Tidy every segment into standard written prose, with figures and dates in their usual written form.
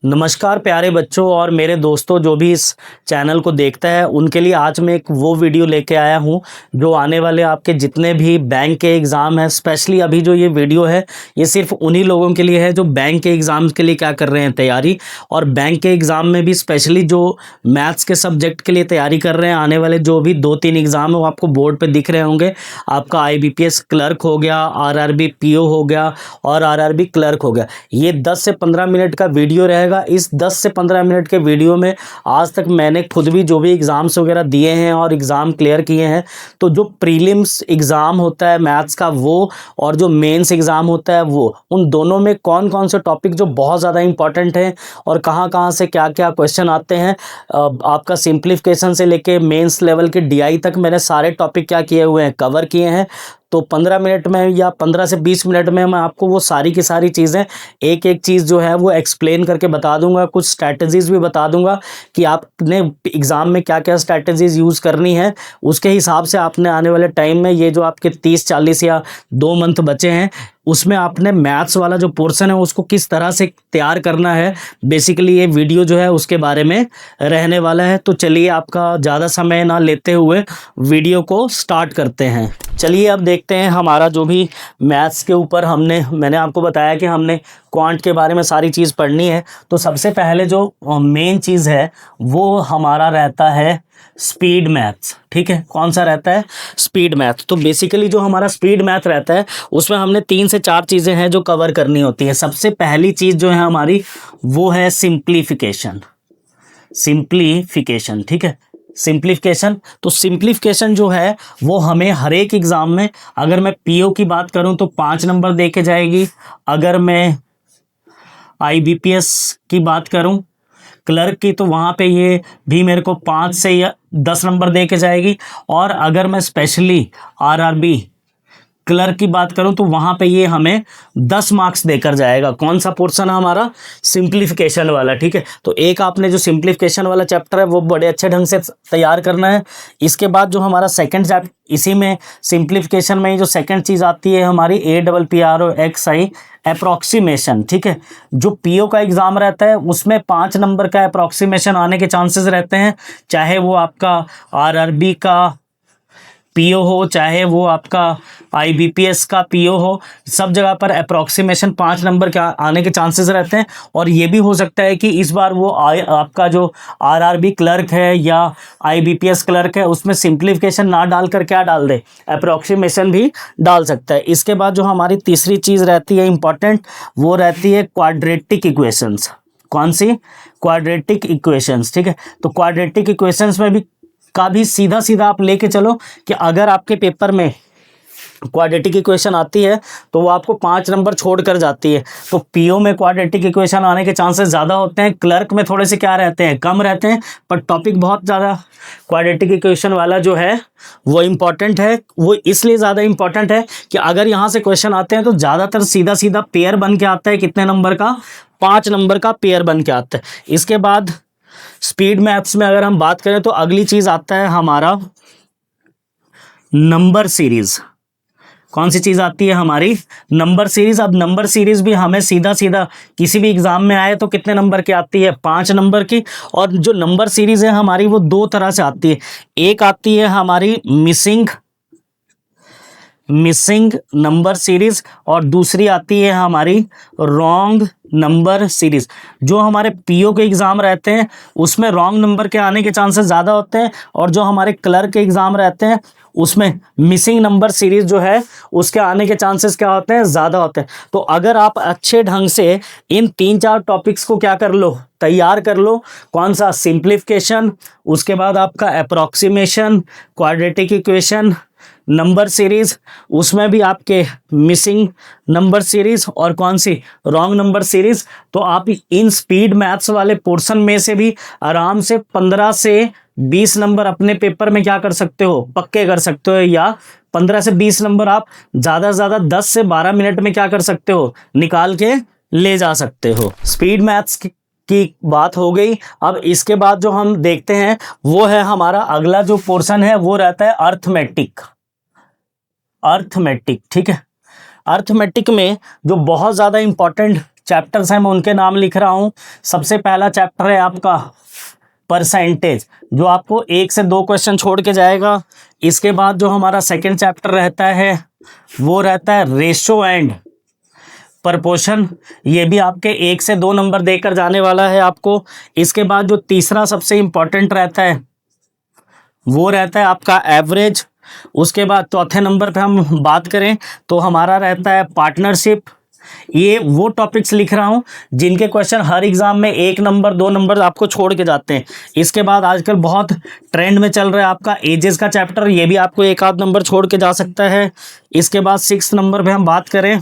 नमस्कार प्यारे बच्चों और मेरे दोस्तों जो भी इस चैनल को देखता है उनके लिए आज मैं एक वो वीडियो लेके आया हूँ जो आने वाले आपके जितने भी बैंक के एग्ज़ाम हैं। स्पेशली अभी जो ये वीडियो है ये सिर्फ उन्हीं लोगों के लिए है जो बैंक के एग्ज़ाम के लिए क्या कर रहे हैं तैयारी, और बैंक के एग्ज़ाम में भी स्पेशली जो मैथ्स के सब्जेक्ट के लिए तैयारी कर रहे हैं। आने वाले जो भी 2-3 एग्ज़ाम है वो आपको बोर्ड पर दिख रहे होंगे। आपका IBPS क्लर्क हो गया, RRB PO हो गया और RRB क्लर्क हो गया। ये 10 से 15 मिनट का वीडियो रहेगा। इस 10 से 15 मिनट के वीडियो में आज तक मैंने खुद भी जो भी एग्ज़ाम्स वगैरह दिए हैं और एग्ज़ाम क्लियर किए हैं, तो जो प्रीलिम्स एग्ज़ाम होता है मैथ्स का वो और जो मेंस एग्ज़ाम होता है वो, उन दोनों में कौन कौन से टॉपिक जो बहुत ज़्यादा इंपॉर्टेंट हैं और कहाँ कहाँ से क्या क्या क्वेश्चन आते हैं, आपका सिंप्लीफिकेशन से लेके मेंस लेवल के DI तक मैंने सारे टॉपिक क्या किए हुए हैं, कवर किए हैं। तो 15 मिनट में या 15 से 20 मिनट में मैं आपको वो सारी की सारी चीज़ें एक एक चीज़ जो है वो एक्सप्लेन करके बता दूंगा। कुछ स्ट्रैटेजीज़ भी बता दूंगा कि आपने एग्ज़ाम में क्या क्या स्ट्रैटेजीज़ यूज़ करनी है। उसके हिसाब से आपने आने वाले टाइम में ये जो आपके 30-40 या 2 मंथ बचे हैं उसमें आपने मैथ्स वाला जो पोर्शन है उसको किस तरह से तैयार करना है, बेसिकली ये वीडियो जो है उसके बारे में रहने वाला है। तो चलिए आपका ज़्यादा समय ना लेते हुए वीडियो को स्टार्ट करते हैं। चलिए अब देखते हैं हमारा जो भी मैथ्स के ऊपर मैंने आपको बताया कि हमने क्वांट के बारे में सारी चीज़ पढ़नी है। तो सबसे पहले जो मेन चीज़ है वो हमारा रहता है स्पीड मैथ्स। ठीक है, कौन सा रहता है? Speed math. तो बेसिकली जो हमारा स्पीड मैथ रहता है उसमें हमने 3 से 4 चीज़ें हैं जो कवर करनी होती है। सबसे पहली चीज़ जो है हमारी वो है सिंप्लीफिकेशन। ठीक है, सिंप्लीफिकेशन। तो सिंप्लीफिकेशन जो है वो हमें हर एक एग्ज़ाम में, अगर मैं PO की बात करूं तो 5 नंबर दे के जाएगी, अगर मैं IBPS की बात करूं क्लर्क की तो वहाँ पे ये भी मेरे को 5 से या 10 नंबर दे के जाएगी, और अगर मैं स्पेशली RRB क्लर्क की बात करूं तो वहाँ पे ये हमें 10 मार्क्स देकर जाएगा। कौन सा पोर्शन है हमारा? सिंप्लीफिकेशन वाला। ठीक है, तो एक आपने जो सिंप्लीफिकेशन वाला चैप्टर है वो बड़े अच्छे ढंग से तैयार करना है। इसके बाद जो हमारा सेकंड चैप्टर, इसी में सिंप्लीफिकेशन में ही जो सेकंड चीज़ आती है हमारी APPROXI अप्रॉक्सीमेशन। ठीक है, जो PO का एग्ज़ाम रहता है उसमें 5 नंबर का अप्रॉक्सीमेशन आने के चांसेस रहते हैं, चाहे वो आपका RRB का PO हो चाहे वो आपका IBPS का PO हो, सब जगह पर अप्रॉक्सीमेशन 5 नंबर के आने के चांसेस रहते हैं। और ये भी हो सकता है कि इस बार वो आपका जो RRB क्लर्क है या IBPS क्लर्क है उसमें सिंप्लीफिकेशन ना डालकर क्या डाल दे, अप्रॉक्सीमेशन भी डाल सकता है। इसके बाद जो हमारी तीसरी चीज़ रहती है इंपॉर्टेंट, वो रहती है क्वाड्रेटिक इक्वेशंस। कौन सी? Quadratic equations. ठीक है, तो क्वाड्रेटिक इक्वेशंस में भी सीधा सीधा आप लेके चलो कि अगर आपके पेपर में क्वाड्रेटिक इक्वेशन आती है तो वो आपको 5 नंबर छोड़ कर जाती है। तो PO में क्वाड्रेटिक इक्वेशन आने के चांसेस ज़्यादा होते हैं, क्लर्क में थोड़े से क्या रहते हैं, कम रहते हैं, पर टॉपिक बहुत ज़्यादा क्वाड्रेटिक इक्वेशन वाला जो है वो इम्पॉर्टेंट है। वो इसलिए ज़्यादा इम्पॉर्टेंट है कि अगर यहाँ से क्वेश्चन आते हैं तो ज़्यादातर सीधा सीधा पेयर बन के आता है। कितने नंबर का? 5 नंबर का पेयर बन के आता है। इसके बाद स्पीड मैथ्स में अगर हम बात करें तो अगली चीज़ आता है हमारा नंबर सीरीज़। कौन सी चीज़ आती है हमारी? Number series. अब नंबर सीरीज़ भी हमें सीधा सीधा किसी भी एग्ज़ाम में आए तो कितने नंबर की आती है? 5 नंबर की। और जो नंबर सीरीज़ है हमारी वो 2 तरह से आती है। एक आती है हमारी मिसिंग नंबर सीरीज़ और दूसरी आती है हमारी रॉन्ग नंबर सीरीज़। जो हमारे PO के एग्ज़ाम रहते हैं उसमें रॉन्ग नंबर के आने के चांसेस ज़्यादा होते हैं, और जो हमारे क्लर्क के एग्ज़ाम रहते हैं उसमें मिसिंग नंबर सीरीज़ जो है उसके आने के चांसेस क्या होते हैं? ज़्यादा होते हैं। तो अगर आप अच्छे ढंग से इन 3-4 टॉपिक्स को क्या कर लो, तैयार कर लो। कौन सा? सिंप्लीफिकेशन, उसके बाद आपका approximation, quadratic equation, number series, उसमें भी आपके मिसिंग नंबर सीरीज़ और कौन सी? Wrong number series. तो आप इन स्पीड मैथ्स वाले पोर्शन में से भी आराम से 15 से 20 नंबर अपने पेपर में क्या कर सकते हो, पक्के कर सकते हो, या 15 से 20 नंबर आप ज़्यादा से ज़्यादा 10 से 12 मिनट में क्या कर सकते हो, निकाल के ले जा सकते हो। स्पीड मैथ्स की बात हो गई। अब इसके बाद जो हम देखते हैं वो है हमारा अगला जो पोर्शन है वो रहता है अर्थमेटिक। ठीक है, अर्थमेटिक में जो बहुत ज़्यादा इंपॉर्टेंट चैप्टर्स हैं मैं उनके नाम लिख रहा हूँ। सबसे पहला चैप्टर है आपका परसेंटेज, जो आपको 1 से 2 क्वेश्चन छोड़ के जाएगा। इसके बाद जो हमारा सेकंड चैप्टर रहता है वो रहता है रेशो एंड प्रपोर्शन, ये भी आपके 1 से 2 नंबर देकर जाने वाला है आपको। इसके बाद जो तीसरा सबसे इम्पोर्टेंट रहता है वो रहता है आपका एवरेज। उसके बाद चौथे नंबर पे हम बात करें तो हमारा रहता है पार्टनरशिप। ये वो टॉपिक्स लिख रहा हूँ जिनके क्वेश्चन हर एग्जाम में 1 नंबर 2 नंबर आपको छोड़ के जाते हैं। इसके बाद आजकल बहुत ट्रेंड में चल रहा है आपका एजेस का चैप्टर, ये भी आपको 1 आध नंबर छोड़ के जा सकता है। इसके बाद 6 नंबर पे हम बात करें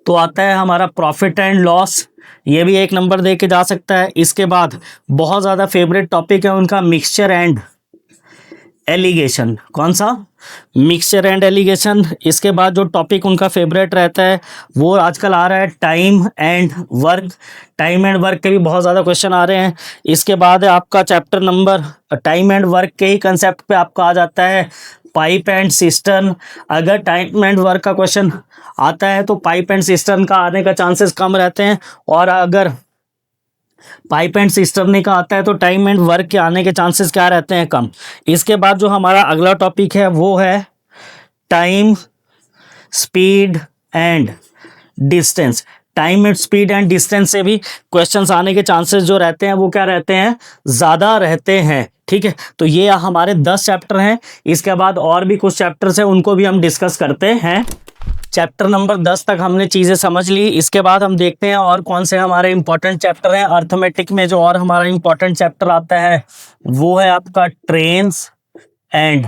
तो आता है हमारा प्रॉफिट एंड लॉस, ये भी 1 नंबर दे के जा सकता है। इसके बाद बहुत ज़्यादा फेवरेट टॉपिक है उनका मिक्सचर एंड एलिगेशन। कौन सा? Mixture and allegation. इसके बाद जो टॉपिक उनका फेवरेट रहता है वो आजकल आ रहा है time and work. Time and work के भी बहुत ज़्यादा क्वेश्चन आ रहे हैं। इसके बाद है आपका chapter number time and work के ही कंसेप्ट पे आपका आ जाता है पाइप एंड सिस्टर्न। अगर टाइम एंड वर्क का क्वेश्चन आता है तो पाइप एंड सिस्टर्न का आने का चांसेस कम रहते हैं, और अगर पाइप एंड सिस्टर्न का आता है तो टाइम एंड वर्क के आने के चांसेस क्या रहते हैं? कम। इसके बाद जो हमारा अगला टॉपिक है वो है time, speed and distance. Time and speed and distance से भी क्वेश्चंस आने के चांसेस जो रहते हैं वो क्या रहते हैं? ज़्यादा रहते हैं। ठीक है, तो ये हमारे 10 चैप्टर हैं। इसके बाद और भी कुछ चैप्टर्स हैं, उनको भी हम डिस्कस करते हैं। चैप्टर नंबर 10 तक हमने चीज़ें समझ ली। इसके बाद हम देखते हैं और कौन से हमारे इंपॉर्टेंट चैप्टर हैं। अर्थमेटिक में जो और हमारा इंपॉर्टेंट चैप्टर आता है वो है आपका trains and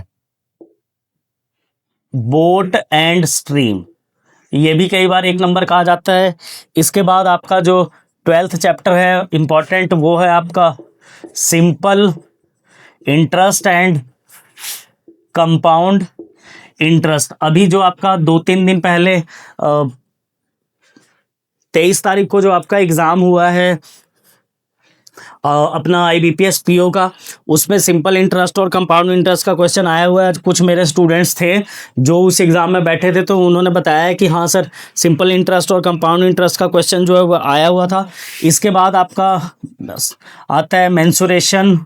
boat and stream, ये भी कई बार 1 नंबर कहा जाता है। इसके बाद आपका जो 12th चैप्टर है इंपॉर्टेंट वो है आपका simple interest and compound interest. अभी जो आपका 2-3 दिन पहले 23 तारीख को जो आपका एग्ज़ाम हुआ है अपना IBPS PO का, उसमें सिंपल इंटरेस्ट और कंपाउंड इंटरेस्ट का क्वेश्चन आया हुआ है। कुछ मेरे स्टूडेंट्स थे जो उस एग्ज़ाम में बैठे थे, तो उन्होंने बताया कि हाँ सर सिंपल इंटरेस्ट और कंपाउंड इंटरेस्ट का क्वेश्चन जो है वो आया हुआ था। इसके बाद आपका आता है मेंसुरेशन।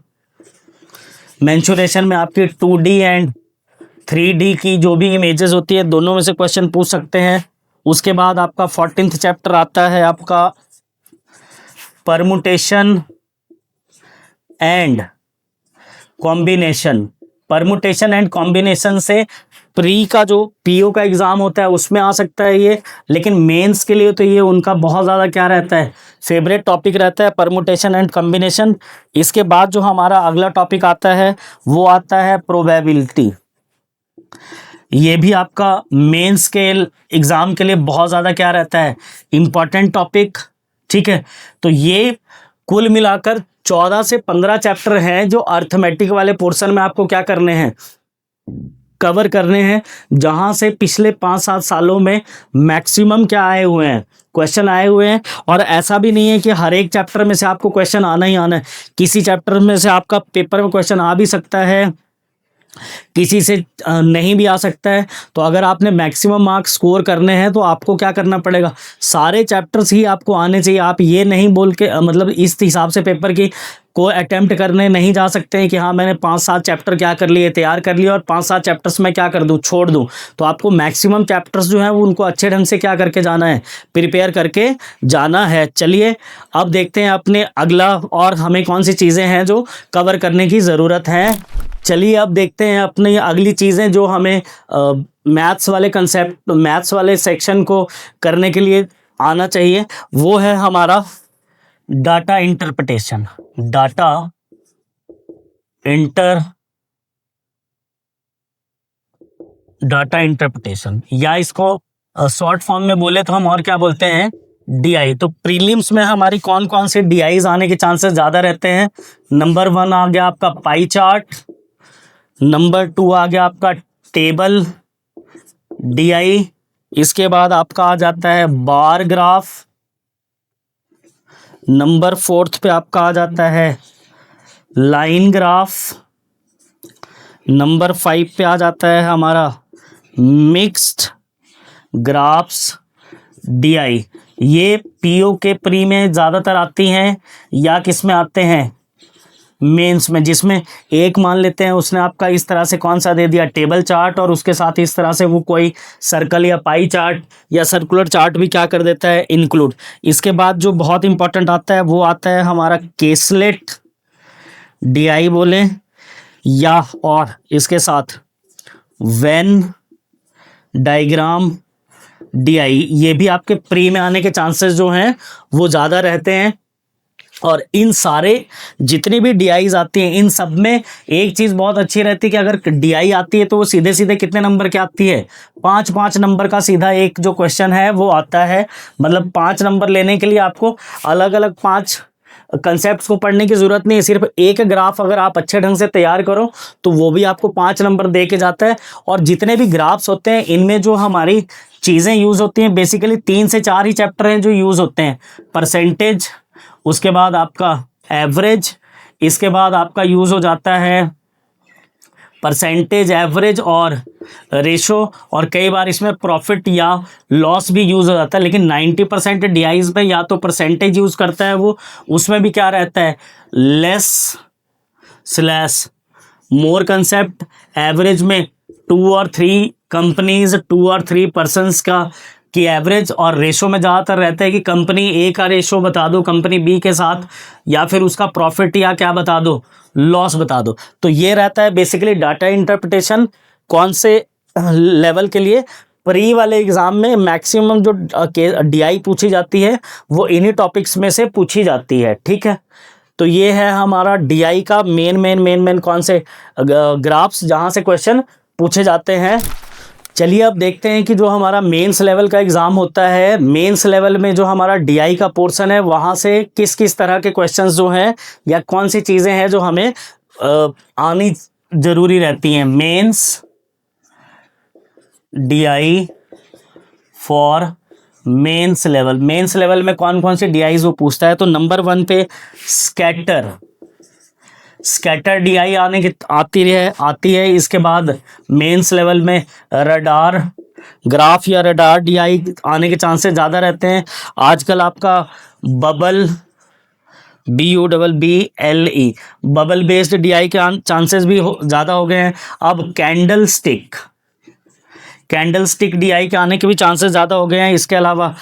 मेंसुरेशन में आपकी 2D एंड 3D की जो भी इमेजेस होती है दोनों में से क्वेश्चन पूछ सकते हैं। उसके बाद आपका 14th चैप्टर आता है आपका permutation and combination. Permutation and combination से प्री का जो PO का एग्ज़ाम होता है उसमें आ सकता है ये, लेकिन मेंस के लिए तो ये उनका बहुत ज़्यादा क्या रहता है? फेवरेट टॉपिक रहता है परमुटेशन एंड कॉम्बिनेशन। इसके बाद जो हमारा अगला टॉपिक आता है वो आता है प्रोबेबिलिटी। ये भी आपका मेंस के एग्ज़ाम के लिए बहुत ज़्यादा क्या रहता है? Important topic. ठीक है, तो ये कुल मिलाकर 14 से 15 चैप्टर हैं जो अर्थमेटिक वाले पोर्शन में आपको क्या करने हैं? कवर करने हैं, जहां से पिछले 5-7 सालों में मैक्सिमम क्या आए हुए हैं? क्वेश्चन आए हुए हैं। और ऐसा भी नहीं है कि हर एक चैप्टर में से आपको क्वेश्चन आना ही आना है। किसी चैप्टर में से आपका पेपर में क्वेश्चन आ भी सकता है, किसी से नहीं भी आ सकता है। तो अगर आपने मैक्सिमम मार्क्स स्कोर करने हैं तो आपको क्या करना पड़ेगा? सारे चैप्टर्स ही आपको आने चाहिए। आप ये नहीं बोल के मतलब इस हिसाब से पेपर की को अटेम्प्ट करने नहीं जा सकते हैं कि हाँ मैंने 5-7 चैप्टर क्या कर लिए, तैयार कर लिए और 5-7 चैप्टर्स में क्या कर दूँ, छोड़ दूँ। तो आपको मैक्सिमम चैप्टर्स जो हैं वो उनको अच्छे ढंग से क्या करके जाना है? प्रिपेयर करके जाना है। चलिए अब देखते हैं अपने अगला और हमें कौन सी चीज़ें हैं जो कवर करने की ज़रूरत है। चलिए अब देखते हैं अपनी अगली चीज़ें जो हमें मैथ्स वाले कंसेप्ट, मैथ्स वाले सेक्शन को करने के लिए आना चाहिए। वो है हमारा डाटा इंटरप्रिटेशन। डाटा इंटरप्रिटेशन, या इसको शॉर्ट फॉर्म में बोले तो हम और क्या बोलते हैं? DI। तो प्रीलिम्स में हमारी कौन कौन से DIs आने के चांसेस ज़्यादा रहते हैं? नंबर 1 आ गया आपका पाई चार्ट, नंबर 2 आ गया आपका टेबल DI, इसके बाद आपका आ जाता है बार ग्राफ, नंबर 4 पे आपका आ जाता है लाइन ग्राफ, नंबर 5 पे आ जाता है हमारा मिक्स्ड ग्राफ्स DI। ये पीओ के प्री में ज़्यादातर आती हैं या किस में आते हैं, मेंस में, जिसमें एक मान लेते हैं उसने आपका इस तरह से कौन सा दे दिया, टेबल चार्ट, और उसके साथ इस तरह से वो कोई सर्कल या पाई चार्ट या सर्कुलर चार्ट भी क्या कर देता है, इंक्लूड। इसके बाद जो बहुत इंपॉर्टेंट आता है वो आता है हमारा केसलेट डीआई बोले, या और इसके साथ वेन डायग्राम डीआई, ये भी आपके प्री में आने के चांसेस जो हैं वो ज़्यादा रहते हैं। और इन सारे जितनी भी डीआईज आती हैं इन सब में एक चीज़ बहुत अच्छी रहती है कि अगर डीआई आती है तो वो सीधे सीधे कितने नंबर की आती है, 5-5 नंबर का सीधा एक जो क्वेश्चन है वो आता है। मतलब 5 नंबर लेने के लिए आपको अलग अलग 5 कंसेप्ट्स को पढ़ने की ज़रूरत नहीं है, सिर्फ एक ग्राफ अगर आप अच्छे ढंग से तैयार करो तो वो भी आपको 5 नंबर दे के जाता है। और जितने भी ग्राफ्स होते हैं इनमें जो हमारी चीज़ें यूज़ होती हैं बेसिकली 3 से 4 ही चैप्टर हैं जो यूज़ होते हैं, परसेंटेज, उसके बाद आपका एवरेज, इसके बाद आपका यूज़ हो जाता है परसेंटेज, एवरेज और रेशो, और कई बार इसमें प्रॉफिट या लॉस भी यूज़ हो जाता है। लेकिन 90% डीआईज में या तो परसेंटेज यूज़ करता है वो, उसमें भी क्या रहता है, लेस स्लैश मोर कंसेप्ट, एवरेज में 2 और 3 कंपनीज, 2 और 3 पर्सनस का की एवरेज, और रेशो में ज़्यादातर रहता है कि कंपनी ए का रेशो बता दो कंपनी बी के साथ, या फिर उसका प्रॉफिट या क्या बता दो, लॉस बता दो। तो ये रहता है बेसिकली डाटा इंटरप्रिटेशन। कौन से लेवल के लिए, प्री वाले एग्ज़ाम में मैक्सिमम जो डीआई पूछी जाती है वो इन्हीं टॉपिक्स में से पूछी जाती है, ठीक है। तो ये है हमारा डीआई का मेन कौन से ग्राफ्स जहाँ से क्वेश्चन पूछे जाते हैं। चलिए अब देखते हैं कि जो हमारा मेंस लेवल का एग्ज़ाम होता है, मेंस लेवल में जो हमारा डीआई का पोर्शन है वहाँ से किस किस तरह के क्वेश्चंस जो हैं या कौन सी चीज़ें हैं जो हमें आनी ज़रूरी रहती हैं। Men's DI for men's level, men's level में कौन कौन से डीआईज वो पूछता है। तो नंबर 1 पे स्कैटर डीआई आती है। इसके बाद मेंस लेवल में रडार ग्राफ या रडार डीआई आने के चांसेस ज़्यादा रहते हैं। आजकल आपका bubble BUBBLE bubble based DI के चांसेस भी ज़्यादा हो गए हैं। अब कैंडलस्टिक डीआई के आने के भी चांसेस ज़्यादा हो गए हैं। इसके अलावा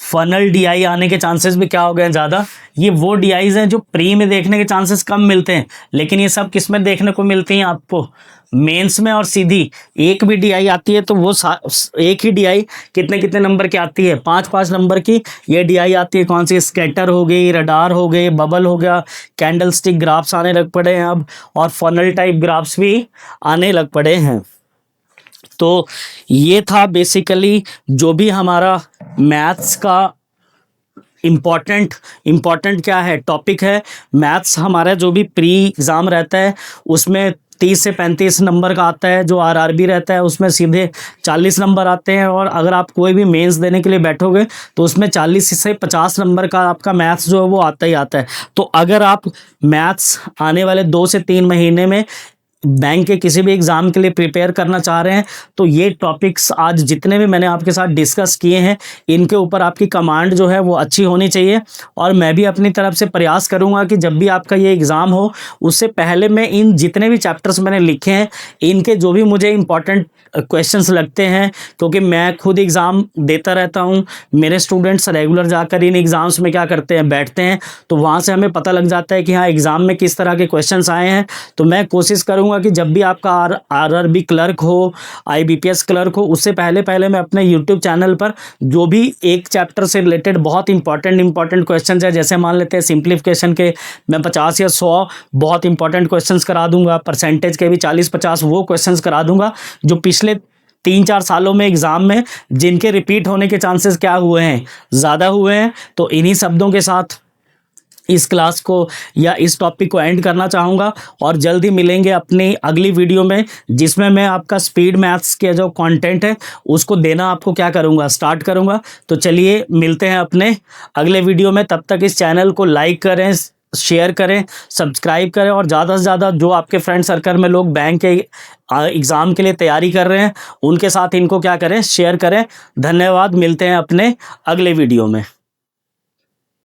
फनल डीआई आने के चांसेस भी क्या हो गए हैं, ज़्यादा। ये वो डीआईज हैं जो प्री में देखने के चांसेस कम मिलते हैं, लेकिन ये सब किस में देखने को मिलती हैं आपको, मेंस में। और सीधी एक भी डीआई आती है तो वो एक ही डीआई कितने नंबर की आती है, 5-5 नंबर की ये डीआई आती है। कौन सी, स्कैटर हो गई, रडार हो गए, बबल हो गया, कैंडलस्टिक ग्राफ्स आने लग पड़े हैं अब, और फनल टाइप ग्राफ्स भी आने लग पड़े हैं। तो ये था बेसिकली जो भी हमारा मैथ्स का इम्पॉर्टेंट क्या है, टॉपिक है। मैथ्स हमारा जो भी प्री एग्ज़ाम रहता है उसमें 30 से 35 नंबर का आता है। जो आरआरबी रहता है उसमें सीधे 40 नंबर आते हैं। और अगर आप कोई भी मेंस देने के लिए बैठोगे तो उसमें 40 से 50 नंबर का आपका मैथ्स जो है वो आता ही आता है। तो अगर आप मैथ्स आने वाले 2 से 3 महीने में बैंक के किसी भी एग्ज़ाम के लिए प्रिपेयर करना चाह रहे हैं तो ये टॉपिक्स आज जितने भी मैंने आपके साथ डिस्कस किए हैं इनके ऊपर आपकी कमांड जो है वो अच्छी होनी चाहिए। और मैं भी अपनी तरफ से प्रयास करूंगा कि जब भी आपका ये एग्ज़ाम हो उससे पहले मैं इन जितने भी चैप्टर्स मैंने लिखे हैं इनके जो भी मुझे इंपॉर्टेंट क्वेश्चंस लगते हैं, क्योंकि मैं खुद एग्ज़ाम देता रहता हूँ, मेरे स्टूडेंट्स रेगुलर जाकर इन एग्ज़ाम्स में क्या करते हैं, बैठते हैं, तो वहाँ से हमें पता लग जाता है कि हाँ एग्ज़ाम में किस तरह के क्वेश्चंस आए हैं। तो मैं कोशिश करूँगा कि जब भी आपका आरआरबी क्लर्क हो, आईबीपीएस क्लर्क हो, उससे पहले मैं अपने यूट्यूब चैनल पर जो भी एक चैप्टर से रिलेटेड बहुत इंपॉर्टेंट क्वेश्चन है, जैसे मान लेते हैं सिंप्लीफिकेशन के मैं 50 या 100 बहुत इंपॉर्टेंट क्वेश्चन करा दूंगा, परसेंटेज के भी 40-50 वो क्वेश्चन करा दूंगा जो पिछले 3-4 सालों में एग्ज़ाम में जिनके रिपीट होने के चांसेस क्या हुए हैं, ज़्यादा हुए हैं। तो इन्हीं शब्दों के साथ इस क्लास को या इस टॉपिक को एंड करना चाहूँगा और जल्द ही मिलेंगे अपनी अगली वीडियो में, जिसमें मैं आपका स्पीड मैथ्स के जो कंटेंट है उसको देना आपको क्या करूँगा, स्टार्ट करूँगा। तो चलिए मिलते हैं अपने अगले वीडियो में, तब तक इस चैनल को लाइक करें, शेयर करें, सब्सक्राइब करें और ज़्यादा से ज़्यादा जो आपके फ्रेंड सर्कल में लोग बैंक के एग्ज़ाम के लिए तैयारी कर रहे हैं उनके साथ इनको क्या करें, शेयर करें। धन्यवाद, मिलते हैं अपने अगले वीडियो में।